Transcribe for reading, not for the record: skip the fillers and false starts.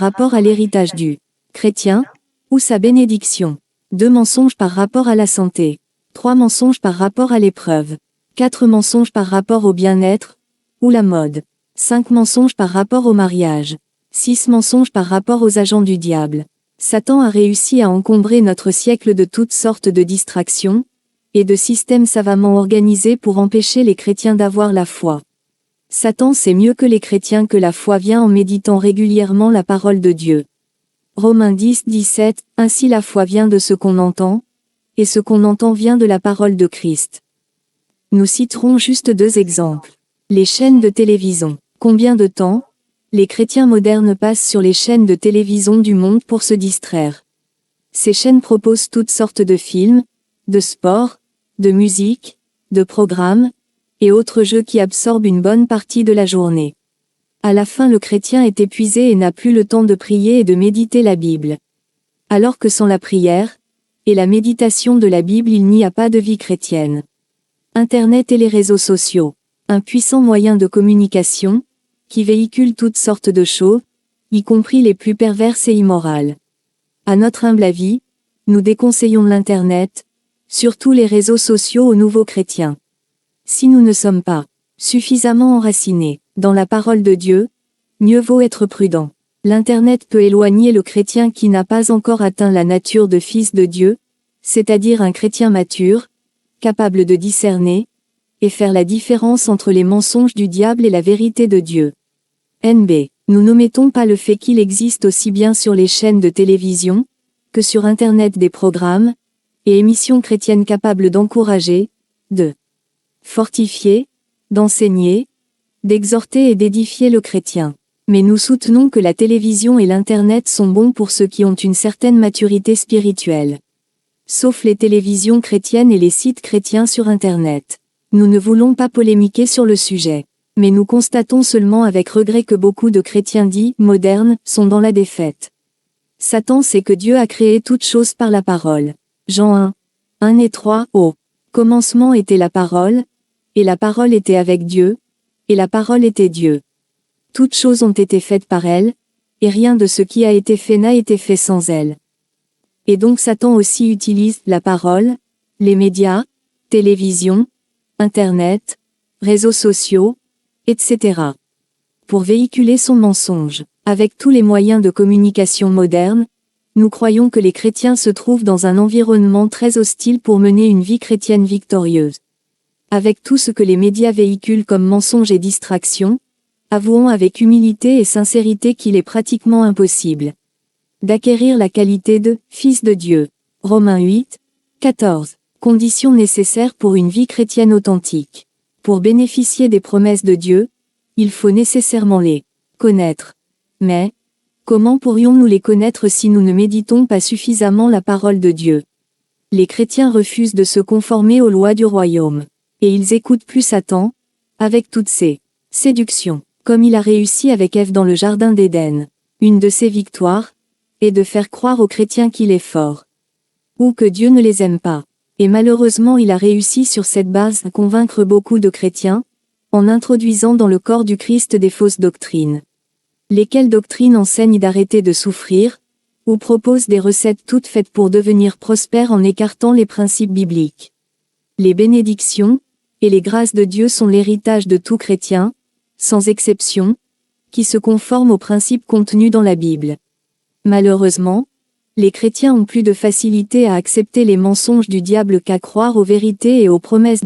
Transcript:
rapport à l'héritage du chrétien, ou sa bénédiction. 2 mensonges par rapport à la santé. 3 mensonges par rapport à l'épreuve. 4 mensonges par rapport au bien-être, ou la mode. 5 mensonges par rapport au mariage. 6 mensonges par rapport aux agents du diable. Satan a réussi à encombrer notre siècle de toutes sortes de distractions, et de systèmes savamment organisés pour empêcher les chrétiens d'avoir la foi. Satan sait mieux que les chrétiens que la foi vient en méditant régulièrement la parole de Dieu. Romains 10, 17, ainsi la foi vient de ce qu'on entend, et ce qu'on entend vient de la parole de Christ. Nous citerons juste 2 exemples. Les chaînes de télévision. Combien de temps les chrétiens modernes passent sur les chaînes de télévision du monde pour se distraire? Ces chaînes proposent toutes sortes de films, de sports, de musique, de programmes, et autres jeux qui absorbent une bonne partie de la journée. À la fin, le chrétien est épuisé et n'a plus le temps de prier et de méditer la Bible. Alors que sans la prière et la méditation de la Bible, il n'y a pas de vie chrétienne. Internet et les réseaux sociaux. Un puissant moyen de communication, qui véhicule toutes sortes de choses, y compris les plus perverses et immorales. À notre humble avis, nous déconseillons l'Internet, surtout les réseaux sociaux aux nouveaux chrétiens. Si nous ne sommes pas suffisamment enracinés dans la parole de Dieu, mieux vaut être prudent. L'Internet peut éloigner le chrétien qui n'a pas encore atteint la nature de fils de Dieu, c'est-à-dire un chrétien mature, capable de discerner, et faire la différence entre les mensonges du diable et la vérité de Dieu. NB. Nous n'omettons pas le fait qu'il existe aussi bien sur les chaînes de télévision, que sur Internet des programmes, et émissions chrétiennes capables d'encourager, de fortifier, d'enseigner, d'exhorter et d'édifier le chrétien. Mais nous soutenons que la télévision et l'Internet sont bons pour ceux qui ont une certaine maturité spirituelle. Sauf les télévisions chrétiennes et les sites chrétiens sur Internet. Nous ne voulons pas polémiquer sur le sujet. Mais nous constatons seulement avec regret que beaucoup de chrétiens dits « modernes » sont dans la défaite. Satan sait que Dieu a créé toutes choses par la parole. Jean 1, 1 et 3, Au commencement était la parole, et la parole était avec Dieu, et la parole était Dieu. Toutes choses ont été faites par elle, et rien de ce qui a été fait n'a été fait sans elle. Et donc Satan aussi utilise la parole, les médias, télévision, Internet, réseaux sociaux, etc. pour véhiculer son mensonge. Avec tous les moyens de communication modernes, nous croyons que les chrétiens se trouvent dans un environnement très hostile pour mener une vie chrétienne victorieuse. Avec tout ce que les médias véhiculent comme mensonges et distractions, avouons avec humilité et sincérité qu'il est pratiquement impossible d'acquérir la qualité de « fils de Dieu ». Romains 8, 14. Conditions nécessaires pour une vie chrétienne authentique. Pour bénéficier des promesses de Dieu, il faut nécessairement les connaître. Mais, comment pourrions-nous les connaître si nous ne méditons pas suffisamment la parole de Dieu? Les chrétiens refusent de se conformer aux lois du royaume. Et ils écoutent plus Satan, avec toutes ses séductions, comme il a réussi avec Ève dans le jardin d'Éden. Une de ses victoires est de faire croire aux chrétiens qu'il est fort, ou que Dieu ne les aime pas. Et malheureusement il a réussi sur cette base à convaincre beaucoup de chrétiens, en introduisant dans le corps du Christ des fausses doctrines. Lesquelles doctrines enseignent d'arrêter de souffrir, ou proposent des recettes toutes faites pour devenir prospères en écartant les principes bibliques. Les bénédictions et les grâces de Dieu sont l'héritage de tout chrétien, sans exception, qui se conforme aux principes contenus dans la Bible. Malheureusement, les chrétiens ont plus de facilité à accepter les mensonges du diable qu'à croire aux vérités et aux promesses